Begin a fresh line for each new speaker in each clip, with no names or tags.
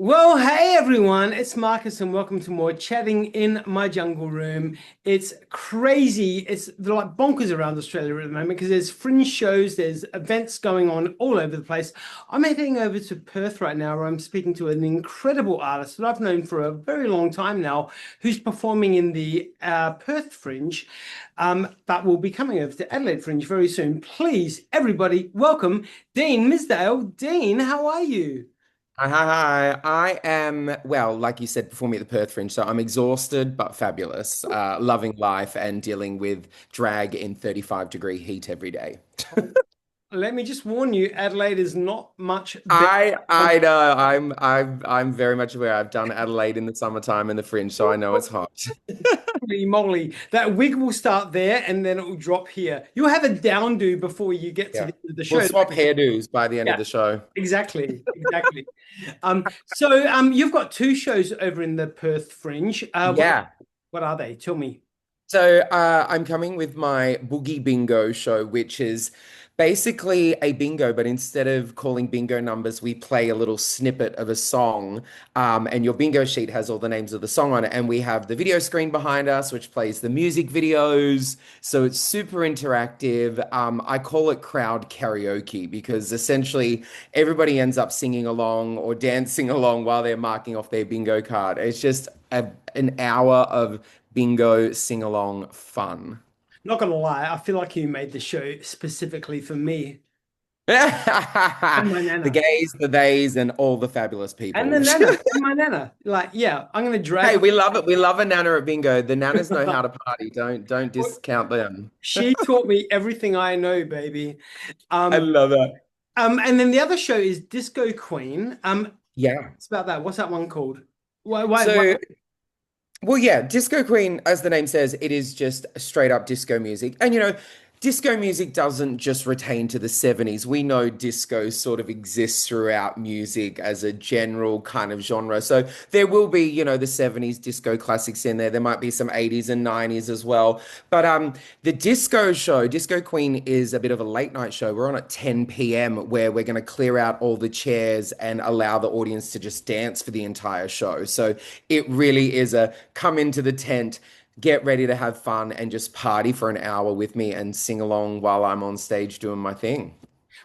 Well, hey everyone, it's Marcus and welcome to more chatting in my jungle room. It's crazy. They're like bonkers around Australia at the moment because there's fringe shows, there's events going on all over the place. I'm heading over to Perth right now where I'm speaking to an incredible artist that I've known for a very long time now who's performing in the Perth Fringe, but will be coming over to Adelaide Fringe very soon. Please, everybody, welcome Dean Misdale. Dean, how are you?
Hi. I am, well, like you said before me at the Perth Fringe, so I'm exhausted but fabulous, loving life and dealing with drag in 35-degree heat every day.
Let me just warn you, Adelaide is not much better.
I know, I'm very much aware. I've done Adelaide in the summertime in the Fringe, so I know it's hot.
Holy moly. That wig will start there and then it will drop here. You'll have a down do before you get to
Yeah.
the end of the
We'll
show.
swap hairdos by the end of
Yeah,
the show.
exactly. So you've got two shows over in the Perth Fringe.
Yeah.
What are they? Tell me.
So I'm coming with my Boogie Bingo show, which is basically a bingo, but instead of calling bingo numbers, we play a little snippet of a song. And your bingo sheet has all the names of the song on it. And we have the video screen behind us, which plays the music videos. So it's super interactive. I call it crowd karaoke because essentially everybody ends up singing along or dancing along while they're marking off their bingo card. It's just an hour of bingo sing along fun.
Not gonna lie, I feel like you made the show specifically for me and my
The
nana.
gays, the theys, and all the fabulous
And the
people.
nana and my nana. Like, yeah, I'm gonna
Hey,
drag
we love it. We love a nana at bingo. The nanas know how to party. Don't discount them.
She taught me everything I know, baby.
I
Um,
love it.
and then the other show is Disco Queen.
Yeah.
It's about that. What's that one called? Why?
So well, yeah, Disco Queen, as the name says, it is just straight up disco music. And disco music doesn't just retain to the 70s. We know disco sort of exists throughout music as a general kind of genre. So there will be, the 70s disco classics in there. There might be some 80s and 90s as well. But the disco show, Disco Queen, is a bit of a late night show. We're on at 10 p.m. where we're going to clear out all the chairs and allow the audience to just dance for the entire show. So it really is a come into the tent, get ready to have fun, and just party for an hour with me and sing along while I'm on stage doing my thing.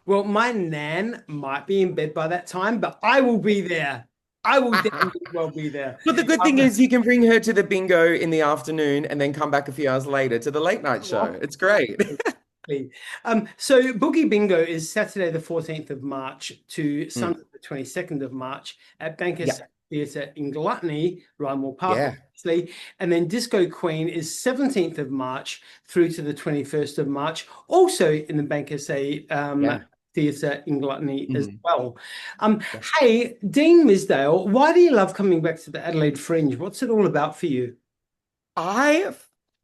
Well, my nan might be in bed by that time, but I will be there. I will damn well be there.
But the good thing is you can bring her to the bingo in the afternoon and then come back a few hours later to the late night show. It's great.
So Boogie Bingo is Saturday the 14th of March to
Mm,
Sunday the 22nd of March at Bankers
yeah.
Theatre in Gluttony, Rymore Park,
Yeah.
obviously. And then Disco Queen is 17th of March through to the 21st of March, also in the Bankers
Yeah.
Theatre in Gluttony as
Mhm.
well.
Yeah.
Hey, Dean Misdale, why do you love coming back to the Adelaide Fringe? What's it all about for you?
I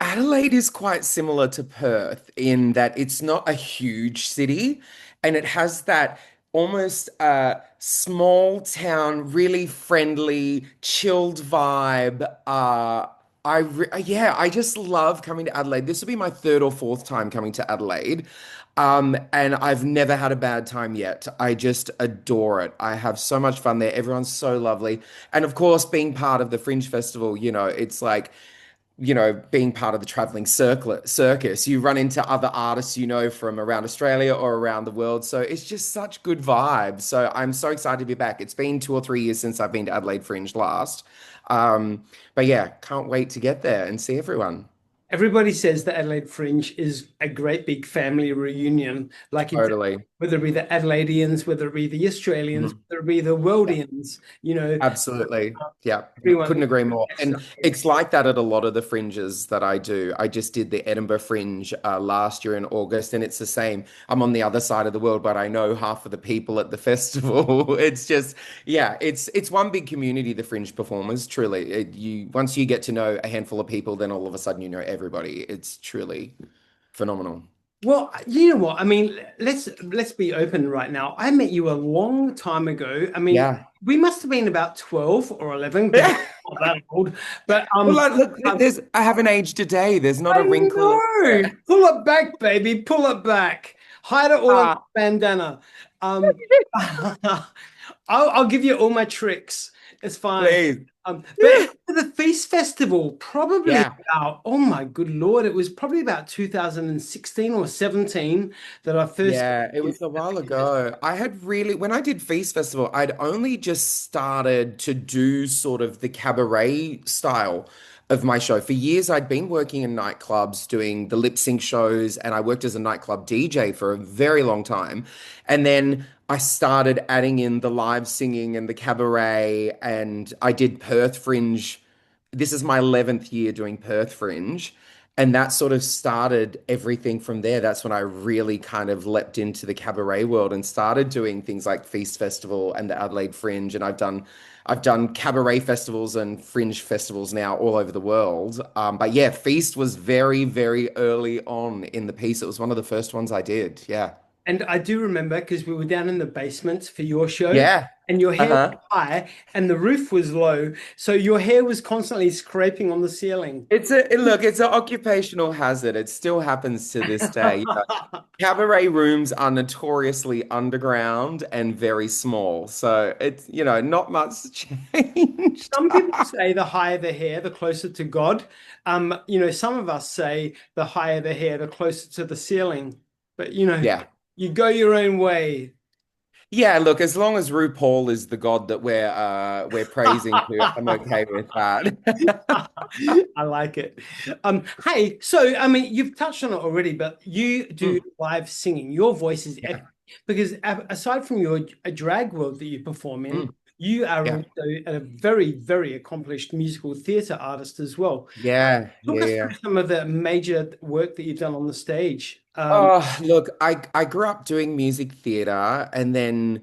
Adelaide is quite similar to Perth in that it's not a huge city and it has that almost small town, really friendly, chilled vibe. Yeah, I just love coming to Adelaide. This will be my third or fourth time coming to Adelaide. And I've never had a bad time yet. I just adore it. I have so much fun there. Everyone's so lovely. And of course, being part of the Fringe Festival, it's like being part of the traveling circus, you run into other artists from around Australia or around the world. So it's just such good vibes. So I'm so excited to be back. It's been 2 or 3 years since I've been to Adelaide Fringe last. But yeah, can't wait to get there and see everyone.
Everybody says the Adelaide Fringe is a great big family reunion. Like it's
Totally.
whether it be the Adelaideans, whether it be the Australians,
Mhm.
whether it be the Worldians,
Absolutely. Yeah, couldn't
everyone.
agree more. And it's like that at a lot of the fringes that I do. I just did the Edinburgh Fringe last year in August, and it's the same. I'm on the other side of the world, but I know half of the people at the festival. It's just, yeah, it's one big community, the Fringe performers, truly. Once you get to know a handful of people, then all of a sudden you know everybody. It's truly phenomenal.
Well, you know what? I mean, let's be open right now. I met you a long time ago. I mean,
Yeah.
we must have been about 12 or 11 because I'm not that old. But
Well, like, look,
um,
I haven't aged a day. There's not
I
a wrinkle in
know. Pull it back, baby. Pull it back. Hide it all in the
there.
bandana. Um, I'll give you all my tricks. It's fine.
Please.
But the Feast Festival, probably
Yeah.
about, oh my good Lord, it was probably about 2016 or 17 that I first got
Yeah, it
into
was a
the
while
Feast Festival.
ago. I had really, when I did Feast Festival, I'd only just started to do sort of the cabaret style of my show. For years, I'd been working in nightclubs doing the lip sync shows, and I worked as a nightclub DJ for a very long time. And then I started adding in the live singing and the cabaret, and I did Perth Fringe. This is my 11th year doing Perth Fringe. And that sort of started everything from there. That's when I really kind of leapt into the cabaret world and started doing things like Feast Festival and the Adelaide Fringe. And I've done cabaret festivals and fringe festivals now all over the world. But yeah, Feast was very, very early on in the piece. It was one of the first ones I did. Yeah.
And I do remember because we were down in the basement for your show,
Yeah.
and your hair was
Uh-huh.
high and the roof was low. So your hair was constantly scraping on the ceiling.
Look, it's an occupational hazard. It still happens to this day. Cabaret rooms are notoriously underground and very small. So it's not much changed.
Some people say the higher the hair, the closer to God. Some of us say the higher the hair, the closer to the ceiling. But
Yeah.
you go your own way.
Yeah, look, as long as RuPaul is the god that we're praising to, I'm okay with that.
I like it. Hey, so I mean, you've touched on it already, but you do
Mm,
live singing. Your voice is epic
yeah.
because aside from your drag world that you perform in,
Mm,
you are
yeah.
also a very, very accomplished musical theatre artist as well.
Yeah.
Talk
Yeah.
us
Yeah.
through some of the major work that you've done on the stage.
Oh, look, I grew up doing music theater and then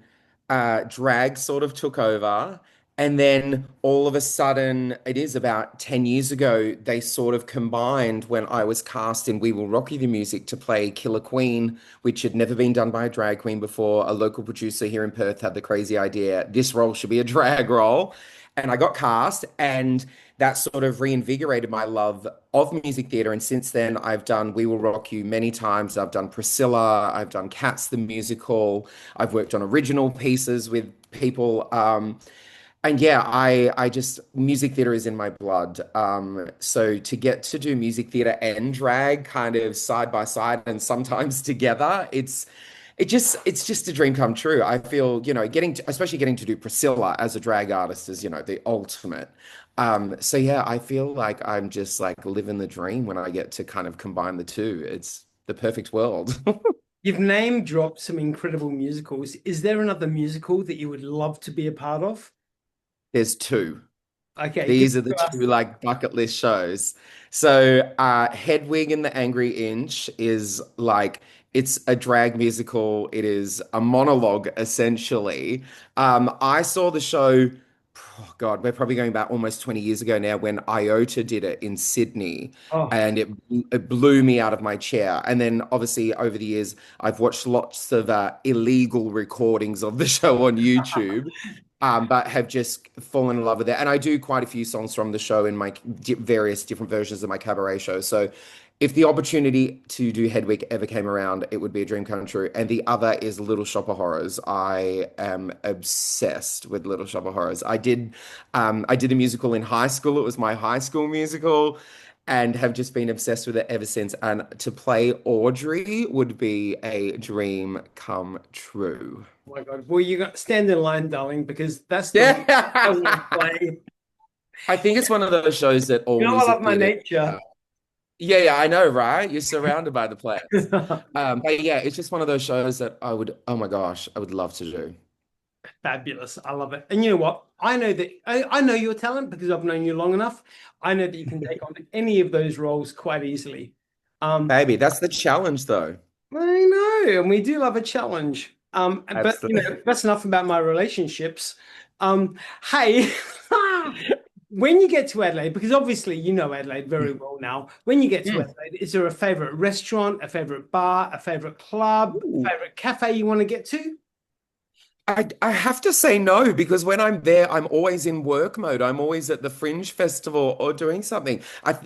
drag sort of took over. And then all of a sudden, it is about 10 years ago, they sort of combined when I was cast in We Will Rock You the Music to play Killer Queen, which had never been done by a drag queen before. A local producer here in Perth had the crazy idea, this role should be a drag role. And I got cast, and that sort of reinvigorated my love of music theatre. And since then, I've done We Will Rock You many times. I've done Priscilla, I've done Cats the musical, I've worked on original pieces with people. And yeah, I just music theatre is in my blood. So to get to do music theatre and drag kind of side by side and sometimes together, it's just a dream come true. I feel, especially getting to do Priscilla as a drag artist is, the ultimate. So yeah, I feel like I'm just like living the dream when I get to kind of combine the two. It's the perfect world.
You've name dropped some incredible musicals. Is there another musical that you would love to be a part of?
There's two.
Okay, give
These are
it
the
to
two
us.
like bucket list shows. So Hedwig and the Angry Inch is like it's a drag musical. It is a monologue essentially. I saw the show, oh God, we're probably going back almost 20 years ago now when Iota did it in Sydney.
Oh,
And it blew me out of my chair. And then obviously over the years, I've watched lots of illegal recordings of the show on YouTube, but have just fallen in love with it. And I do quite a few songs from the show in my various different versions of my cabaret show. So if the opportunity to do Hedwig ever came around, it would be a dream come true. And the other is Little Shop of Horrors. I am obsessed with Little Shop of Horrors. I did a musical in high school. It was my high school musical. And have just been obsessed with it ever since. And to play Audrey would be a dream come true.
my God. Well, you got stand in line, darling, because that's the one I want to
Yeah.
play.
I think it's one of those shows that all
I love
music
my
theatre.
nature.
Yeah, yeah, I know, right? You're surrounded by the plants. But yeah, it's just one of those shows that oh my gosh, I would love to do.
Fabulous. I love it. And you know what? I know that I know your talent because I've known you long enough. I know that you can take on any of those roles quite easily. Um,
Baby, that's the challenge though.
I know, and we do love a challenge. But
Absolutely.
that's enough about my relationships. Hey, when you get to Adelaide, because obviously you know Adelaide very well now, when you get to
Mm.
Adelaide, is there a favorite restaurant, a favorite bar, a favorite club, a
Ooh.
favorite cafe you want to get to?
I have to say no because when I'm there, I'm always in work mode. I'm always at the Fringe Festival or doing something.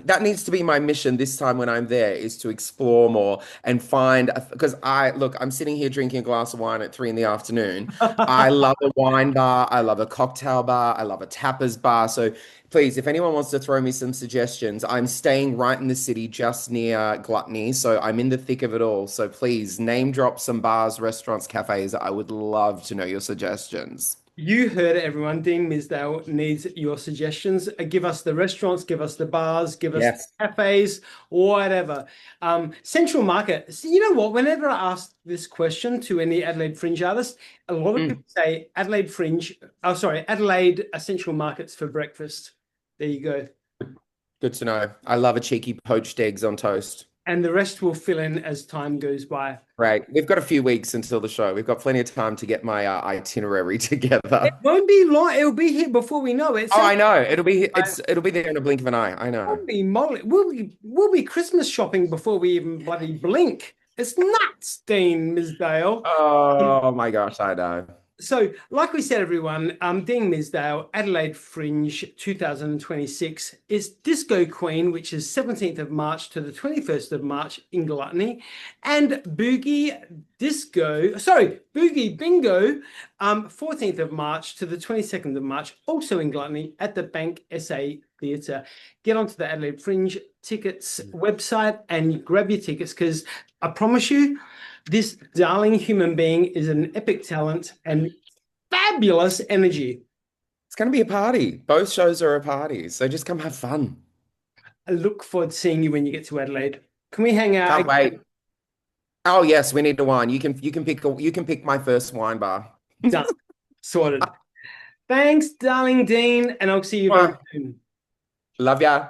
That needs to be my mission this time when I'm there is to explore more and find because I'm sitting here drinking a glass of wine at 3 in the afternoon. I love a wine bar. I love a cocktail bar. I love a tapas bar. So please, if anyone wants to throw me some suggestions, I'm staying right in the city just near Gluttony. So I'm in the thick of it all. So please name drop some bars, restaurants, cafes. I would love to know your suggestions.
You heard it, everyone. Dean Misdale needs your suggestions. Give us the restaurants, give us the bars, give us the
Yes.
cafes, whatever. Central Market. So you know what? Whenever I ask this question to any Adelaide Fringe artist, a lot of people
Mm,
say Adelaide Fringe. Oh, sorry, Adelaide Central Markets for breakfast. There you go.
good to know. I love a cheeky poached eggs on toast.
And the rest will fill in as time goes by.
Right. We've got a few weeks until the show. We've got plenty of time to get my itinerary
It
together.
won't be long. It'll be here before we know it.
Oh,
So
I know. It'll be there in a blink of an eye. I know.
holy moly, we'll be Christmas shopping before we even bloody blink. It's nuts, Dean Misdale.
Oh my gosh, I know.
So, like we said, everyone, Dean Misdale, Adelaide Fringe 2026 is Disco Queen, which is 17th of March to the 21st of March in Gluttony, and Boogie Bingo, 14th of March to the 22nd of March, also in Gluttony at the Bank SA Theatre. Get onto the Adelaide Fringe tickets website and grab your tickets because I promise you, this darling human being is an epic talent and fabulous energy.
It's going to be a party. Both shows are a party. So just come have fun.
I look forward to seeing you when you get to Adelaide. Can we hang out
Can't
again?
wait. Oh yes, we need a wine. You can pick my first wine bar.
Done. Sorted. Thanks, darling Dean, and I'll see you very soon.
Love ya.